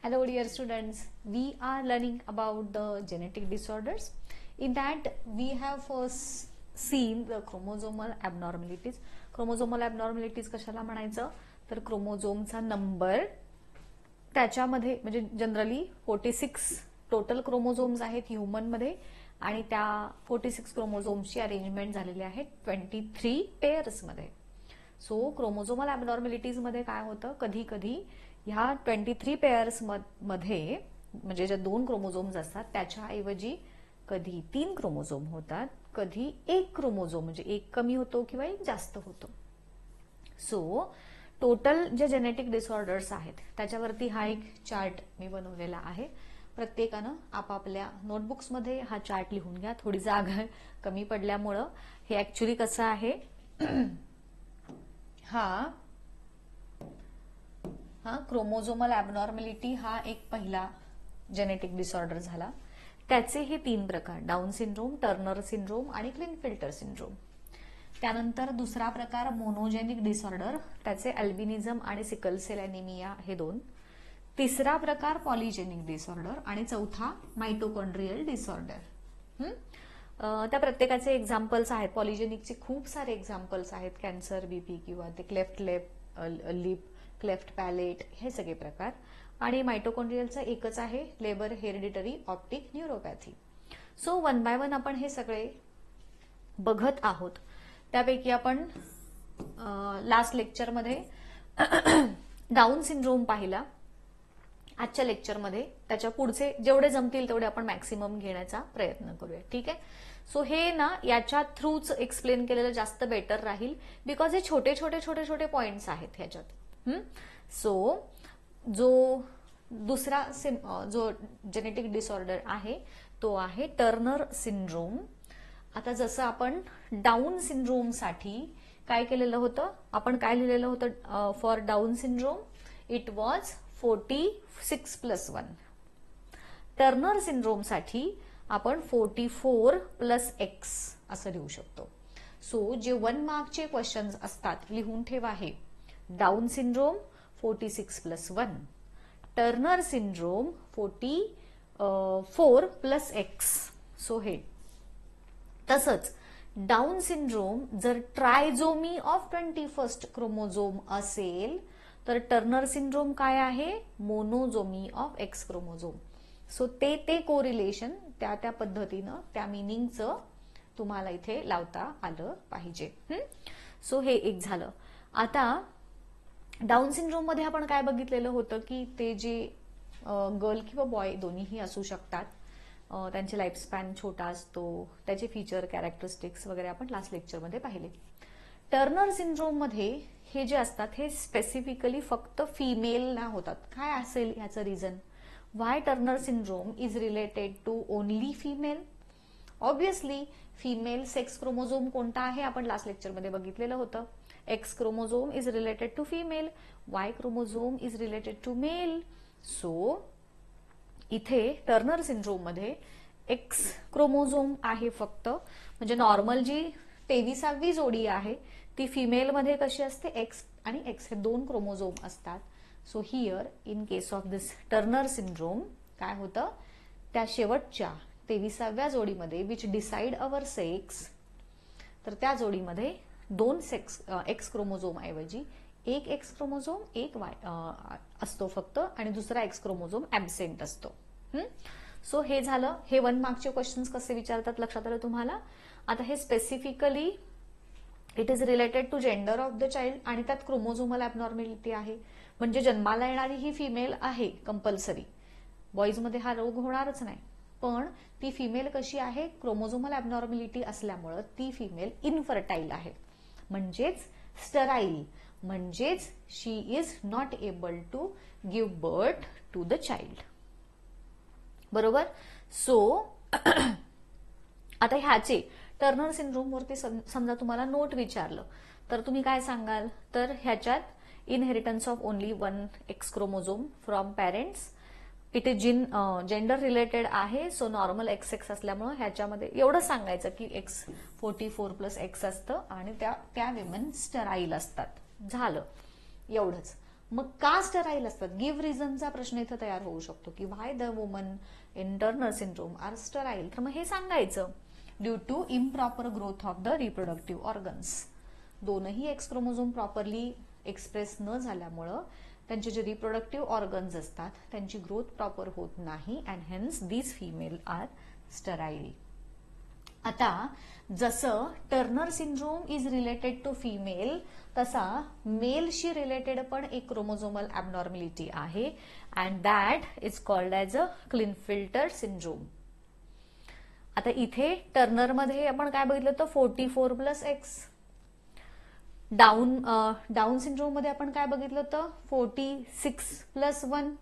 Hello dear students, we are learning about the genetic disorders. In that we have first seen the chromosomal abnormalities. Chromosomal abnormalities कशाला म्हणायचं तर क्रोमोझोमचा number त्याच्यामध्ये म्हणजे generally 46 total chromosomes आहेत human मध्ये आणि त्या 46 क्रोमोझोम्सची अरेंजमेंट झालेली आहे 23 पेअर्स मध्ये. सो क्रोमोझोमल ॲबनॉर्मॅलिटीज मध्ये काय होतं कधी कधी ह्या 23 पेअर्स मध्ये म्हणजे ज्या 2 क्रोमोझोम्स असतात त्याच्याऐवजी कधी 3 क्रोमोझोम होतात, कधी 1 क्रोमोझोम म्हणजे 1 कमी होतो किंवा 1 जास्त होतो. सो टोटल जे जेनेटिक डिसऑर्डर्स आहेत त्याच्यावरती हा एक चार्ट मी बनवलेला आहे. प्रत्येकानं आपापल्या नोटबुक्समध्ये हा चार्ट लिहून घ्या. थोडी जागा कमी पडल्यामुळं हे ऍक्च्युली कसं आहे हा क्रोमोझोमल ॲबनॉर्मॅलिटी हा एक पहिला जेनेटिक डिसऑर्डर झाला. त्याचे हे 3 प्रकार डाऊन सिंड्रोम, टर्नर सिंड्रोम आणि क्लिनफिल्टर सिंड्रोम. त्यानंतर दुसरा प्रकार मोनोजेनिक डिसऑर्डर, त्याचे अल्बिनिझम आणि सिकल सेल ॲनिमिया हे 2. तिसरा प्रकार पॉलिजेनिक डिसऑर्डर आणि चौथा मायटोकॉन्ड्रियल डिसऑर्डर. त्या प्रत्येकाचे एक्झाम्पल्स आहेत. पॉलिजेनिकचे खूप सारे एक्झाम्पल्स आहेत, कॅन्सर, बीपी किंवा ते क्लेफ्ट लिप, क्लेफ्ट पॅलेट हे सगळे प्रकार. आणि मायटोकॉन्ड्रियलचं एकच आहे, Leber hereditary optic neuropathy. So 1 by 1 आपण हे सगळे बघत आहोत. त्यापैकी आपण लास्ट लेक्चरमध्ये डाऊन सिंड्रोम पाहिला. आजच्या लेक्चरमध्ये त्याच्या पुढचे जेवढे जमतील तेवढे आपण मॅक्सिमम घेण्याचा प्रयत्न करूया. ठीक आहे. सो हे ना याच्या थ्रूच एक्सप्लेन केलेलं जास्त बेटर राहील बिकॉज हे छोटे छोटे छोटे छोटे पॉइंट्स आहेत ह्याच्यात. सो जो दुसरा जो जेनेटिक डिसऑर्डर आहे तो आहे टर्नर सिंड्रोम. आता जसं आपण डाऊन सिंड्रोम साठी काय केलेलं होतं, आपण काय लिहिलेलं होतं for down syndrome it was 46+1. Turner syndrome साठी आपण 44+X असं लिहू शकतो. सो जे 1 मार्कचे क्वेश्चन्स असतात लिहून ठेवा हे down syndrome 46+1, Turner syndrome 44+X. So हे तसंच डाऊन सिंड्रोम जर ट्रायझोमी ऑफ 21st क्रोमोझोम असेल तर टर्नर सिंड्रोम काय आहे, मोनोझोमी ऑफ X क्रोमोझोम. सो ते कोरिलेशन त्या पद्धतीनं त्या मिनिंगचं तुम्हाला इथे लावता आलं पाहिजे. सो हे एक झालं. आता डाऊन सिंड्रोम मध्ये आपण काय बघितलेलं होतं की ते जे गर्ल किंवा बॉय दोन्हीही असू शकतात, त्यांचे लाईफ स्पॅन छोटा असतो, त्याचे फीचर कॅरेक्टरिस्टिक्स वगैरे आपण लास्ट लेक्चरमध्ये पाहिले. टर्नर सिंड्रोम मध्ये हे जे असतात हे स्पेसिफिकली फक्त फिमेलना होतात. काय असेल याचं reason, why Turner syndrome is related to only female? Obviously female sex chromosome कोणता आहे आपण लास्ट लेक्चरमध्ये बघितलेलं होतं. X chromosome is related to female, Y chromosome is related to male. So इथे टर्नर सिंड्रोम मध्ये X क्रोमोझोम आहे फक्त, म्हणजे नॉर्मल जी 23वी जोडी आहे ती फिमेल मध्ये कशी असते, X आणि X हे 2 क्रोमोझोम असतात. So here in case of this Turner syndrome काय होतं, त्या शेवटच्या 23व्या जोडीमध्ये विच डिसाइड अवर सेक्स, तर त्या जोडीमध्ये 2 X क्रोमोझोम ऐवजी एक X क्रोमोझोम एक Y असतो फक्त आणि दुसरा X क्रोमोझोम ऍबसेंट असतो. सो हे झालं. हे 1 मार्कचे क्वेश्चन्स कसे विचारतात लक्षात आलं तुम्हाला. आता हे specifically it is related to gender of the child आणि त्यात क्रोमोझोमल ॲबनॉर्मॅलिटी आहे, म्हणजे जन्माला येणारी ही फिमेल आहे कंपल्सरी. बॉईजमध्ये हा रोग होणारच नाही, पण ती फिमेल कशी आहे, क्रोमोझोमल ॲबनॉर्मॅलिटी असल्यामुळं ती फिमेल इनफर्टाईल आहे, म्हणजेच स्टराईल, म्हणजेच she is not able to give birth to the child. बरोबर. सो आता ह्याचे टर्नर सिंड्रोम वरती समजा तुम्हाला नोट विचारलं तर तुम्ही काय सांगाल, तर ह्याच्यात inheritance of only 1 X chromosome from parents, it is gender related आहे. सो नॉर्मल XX असल्यामुळे ह्याच्यामध्ये एवढं सांगायचं की X 44+X असतं आणि त्या विमेन स्टराईल असतात. झालं एवढंच. मग का स्टराईल असतात, गिव्ह रिझनचा प्रश्न इथं तयार होऊ शकतो की why the women in Turner syndrome are sterile. तर मग हे सांगायचं due to improper growth of the reproductive organs. दोनही एक्स क्रोमोझोम प्रॉपरली एक्सप्रेस न झाल्यामुळं त्यांचे जे रिप्रोडक्टिव्ह ऑर्गन्स असतात त्यांची ग्रोथ प्रॉपर होत नाही and hence these female are sterile. आता जसं Turner syndrome is related to female तसा मेलशी रिलेटेड पण एक क्रोमोझोमल ॲबनॉर्मॅलिटी आहे and that is called as a Klinefelter syndrome. आता इथे टर्नरमध्ये आपण काय बघितलं तर 44+X. डाऊन सिंड्रोम मध्ये आपण काय बघितलं होतं 46+1.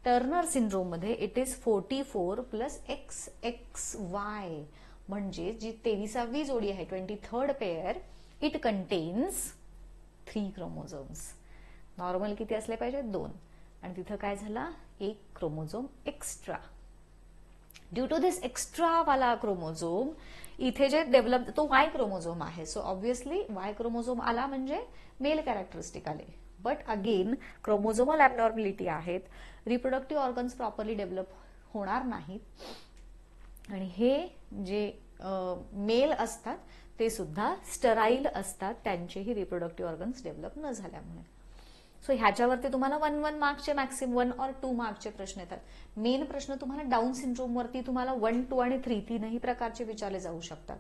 टर्नर सिंड्रोम मध्ये इट इज 44+XXY. म्हणजे जी 23वी जोडी आहे 23rd pair it contains 3 chromosomes. Normal किती असले पाहिजे 2 आणि तिथं काय झाला 1 chromosome extra. Due to this extra वाला क्रोमोझोम इथे जे डेव्हलप तो वाय क्रोमोझोम आहे. सो ऑब्व्हियसली वाय क्रोमोझोम आला म्हणजे मेल कॅरेक्टरिस्टिक आले. बट अगेन क्रोमोझोमल ॲबनॉर्मॅलिटी आहेत, रिप्रोडक्टिव्ह ऑर्गन्स प्रॉपरली डेव्हलप होणार नाहीत आणि हे जे मेल असतात ते सुद्धा स्टराईल असतात त्यांचेही रिप्रोडक्टिव्ह ऑर्गन्स डेव्हलप न झाल्यामुळे. सो ह्याच्यावरती तुम्हाला 1 मार्क्सचे मॅक्सिमम 1 or 2 मार्क्सचे प्रश्न येतात. मेन प्रश्न तुम्हाला डाऊन सिंड्रोम वरती तुम्हाला 1, 2 आणि 3 तीनही प्रकारचे विचारले जाऊ शकतात.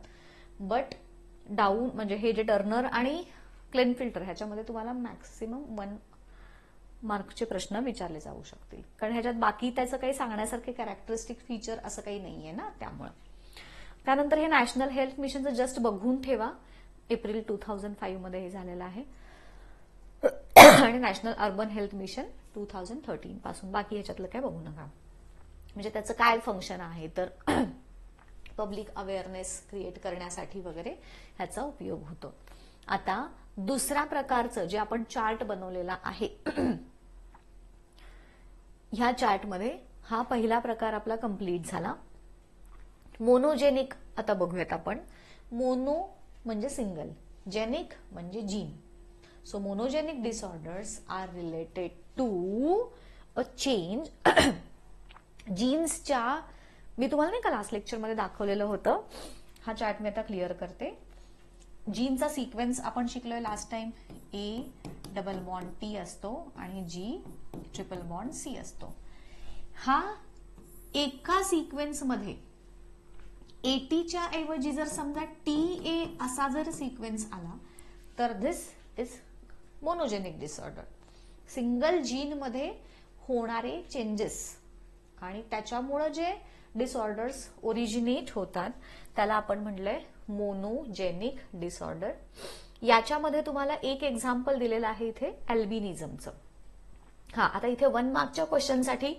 बट डाऊन म्हणजे हे जे टर्नर आणि क्लिनफिल्टर ह्याच्यामध्ये तुम्हाला मॅक्सिमम 1 मार्क्सचे प्रश्न विचारले जाऊ शकतील कारण ह्याच्यात बाकी त्याचं काही सांगण्यासारखे कॅरेक्टरिस्टिक फीचर असं काही नाहीये ना त्यामुळे. त्यानंतर हे नॅशनल हेल्थ मिशनचं जस्ट बघून ठेवा. एप्रिल 2005 मध्ये हे झालेलं आहे आणि नॅशनल अर्बन हेल्थ मिशन 2013 पासून. बाकी ह्याच्यातलं काय बघू नका. म्हणजे त्याचं काय फंक्शन आहे तर पब्लिक अवेअरनेस क्रिएट करण्यासाठी वगैरे ह्याचा उपयोग होतो. आता दुसऱ्या प्रकारचं जे आपण चार्ट बनवलेला आहे ह्या चार्टमध्ये हा पहिला प्रकार आपला कंप्लीट झाला. मोनोजेनिक आता बघूयात आपण. मोनो म्हणजे सिंगल, जेनिक म्हणजे gene. So monogenic disorders are related to a change जीन्सच्या. मी तुम्हाला नाही का लास्ट लेक्चरमध्ये दाखवलेलं होतं. हा चार्ट मी आता क्लिअर करते. जीनचा सिक्वेन्स आपण शिकलोय लास्ट टाइम. A+T असतो आणि G+C असतो. हा एका सिक्वेन्स मध्ये 80च्या ऐवजी जर समजा TA असा जर सिक्वेन्स आला तर this is monogenic disorder. Single gene मध्ये होणारे चेंजेस आणि त्याच्यामुळे जे डिसऑर्डर्स ओरिजिनेट होतात त्याला आपण म्हटलंय मोनोजेनिक डिसऑर्डर. याच्यामध्ये तुम्हाला एक एक्झाम्पल दिलेलं आहे इथे अल्बिनिझमचं. हा आता इथे 1 मार्कच्या क्वेश्चनसाठी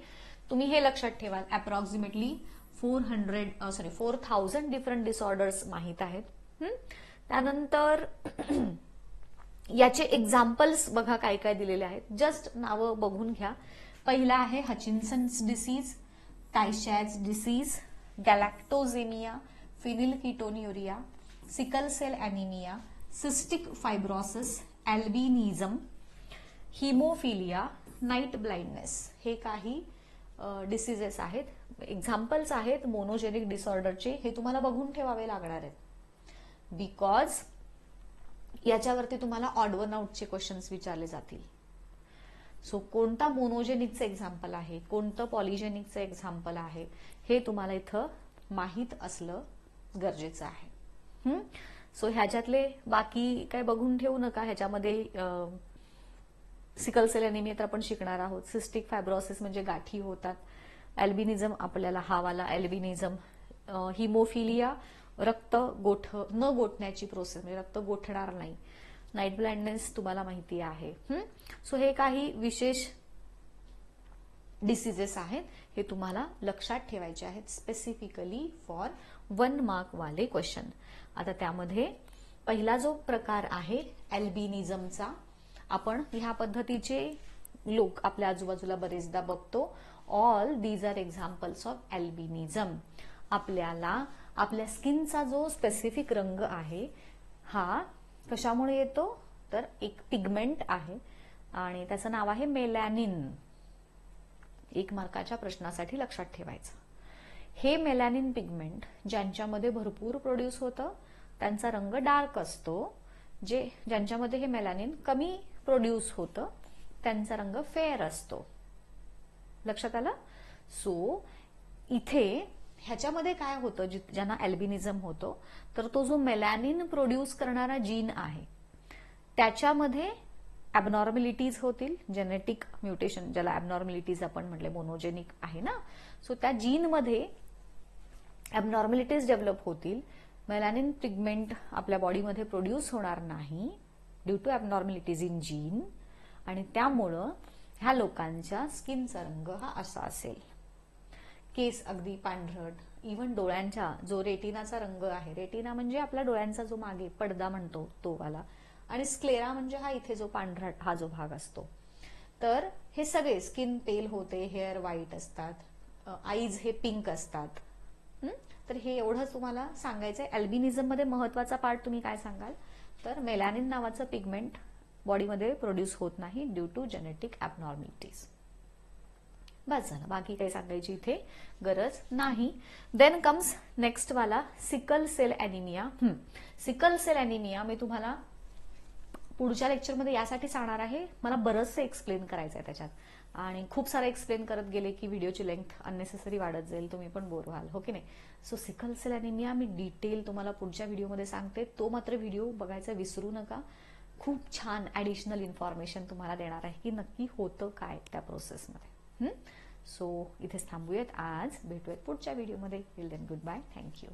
तुम्ही हे लक्षात ठेवाल अप्रॉक्सिमेटली 4000 डिफरंट डिसऑर्डर्स माहीत आहेत. त्यानंतर याचे एक्झाम्पल्स बघा काय काय दिलेले आहेत. जस्ट नावं बघून घ्या. पहिला आहे Hutchinson's disease, Tay-Sachs disease, galactosaemia, phenylketonuria, sickle cell anaemia, cystic fibrosis, albinism, haemophilia, night blindness. हे काही डिसीजेस आहेत, एक्झाम्पल्स आहेत मोनोजेनिक डिसऑर्डरचे. हे तुम्हाला बघून ठेवावे लागणार आहेत बिकॉज याच्यावरती तुम्हाला ऑड वन आउटचे क्वेश्चन्स विचारले जातील. सो कोणता मोनोजेनिकचं एक्झाम्पल आहे, कोणतं पॉलिजेनिकचं एक्झाम्पल आहे हे तुम्हाला इथं माहीत असलं गरजेचं आहे. सो ह्याच्यातले बाकी काय बघून ठेवू नका. ह्याच्यामध्ये सिकल सेल ॲनिमिया तर आपण शिकणार आहोत. सिस्टिक फायब्रोसिस म्हणजे गाठी होतात. अल्बिनिझम आपल्याला हा वाला अल्बिनिझम. हिमोफिलिया रक्त न गोठण्याची प्रोसेस म्हणजे रक्त गोठणार नाही. नाईट ब्लाइंडनेस तुम्हाला माहिती आहे. सो हे काही विशेष डिसीजेस आहेत, हे तुम्हाला लक्षात ठेवायचे आहेत स्पेसिफिकली फॉर 1 मार्क वाले क्वेश्चन. आता त्यामध्ये पहिला जो प्रकार आहे अल्बिनिझमचा, आपण ह्या पद्धतीचे लोक आपल्या आजूबाजूला बरेचदा बघतो. All these are examples of albinism. आपल्याला आपल्या स्किनचा जो स्पेसिफिक रंग आहे हा कशामुळे येतो तर एक पिगमेंट आहे आणि त्याचं नाव आहे मेलॅनिन. 1 मार्काच्या प्रश्नासाठी लक्षात ठेवायचं. हे मेलॅनिन पिगमेंट ज्यांच्यामध्ये भरपूर प्रोड्यूस होतं त्यांचा रंग डार्क असतो. ज्यांच्यामध्ये हे मेलॅनिन कमी प्रोड्यूस होतं त्यांचा रंग फेअर असतो. लक्षात आलं? सो इथे ह्याच्यामध्ये काय होतं, ज्यांना अल्बिनिझम होतो तर तो जो मेलॅनिन प्रोड्यूस करणारा जीन आहे त्याच्यामध्ये ॲबनॉर्मॅलिटीज होतील, जेनेटिक म्युटेशन ज्याला ॲबनॉर्मॅलिटीज आपण म्हटले, मोनोजेनिक आहे ना. सो त्या जीनमध्ये ॲबनॉर्मॅलिटीज डेव्हलप होतील. मेलॅनिन पिगमेंट आपल्या बॉडीमध्ये प्रोड्यूस होणार नाही due to abnormalities in gene, आणि त्यामुळं ह्या लोकांच्या स्किनचा रंग हा असा असेल. केस अगदी पांढरट, इव्हन डोळ्यांचा जो रेटिनाचा रंग आहे, रेटिना म्हणजे आपल्या डोळ्यांचा जो मागे पडदा म्हणतो तो वाला, आणि स्क्लेरा म्हणजे हा इथे जो पांढरट हा जो भाग असतो. तर हे सगळे स्किन पेल होते, हेअर व्हाईट असतात, आईज हे पिंक असतात. तर हे एवढंच तुम्हाला सांगायचंय. अल्बिनिझम मध्ये महत्वाचा पार्ट तुम्ही काय सांगाल, तर मेलॅनिन नावाचं पिगमेंट बॉडीमध्ये प्रोड्यूस होत नाही ड्यू टू जेनेटिक ॲबनॉर्मॅलिटीज. बस झालं, बाकी काही सांगायची इथे गरज नाही. देन कम्स नेक्स्ट वाला sickle cell anaemia. Sickle cell anaemia मी तुम्हाला पुढच्या लेक्चरमध्ये यासाठी सांगणार आहे, मला बरंचसं एक्सप्लेन करायचं आहे त्याच्यात, आणि खूप सारं एक्सप्लेन करत गेले की व्हिडिओची लेंथ अननेसेसरी वाढत जाईल, तुम्ही पण बोर व्हाल, हो की नाही. सो सिकल सेल ॲनिमिया मी डिटेल तुम्हाला पुढच्या व्हिडिओमध्ये सांगते, तो मात्र व्हिडिओ बघायचा विसरू नका. खूप छान ॲडिशनल इन्फॉर्मेशन तुम्हाला देणार आहे की नक्की होतं काय त्या प्रोसेसमध्ये. सो इथेच थांबूयात आज, भेटूयात पुढच्या व्हिडिओमध्ये. Till then good bye, thank you.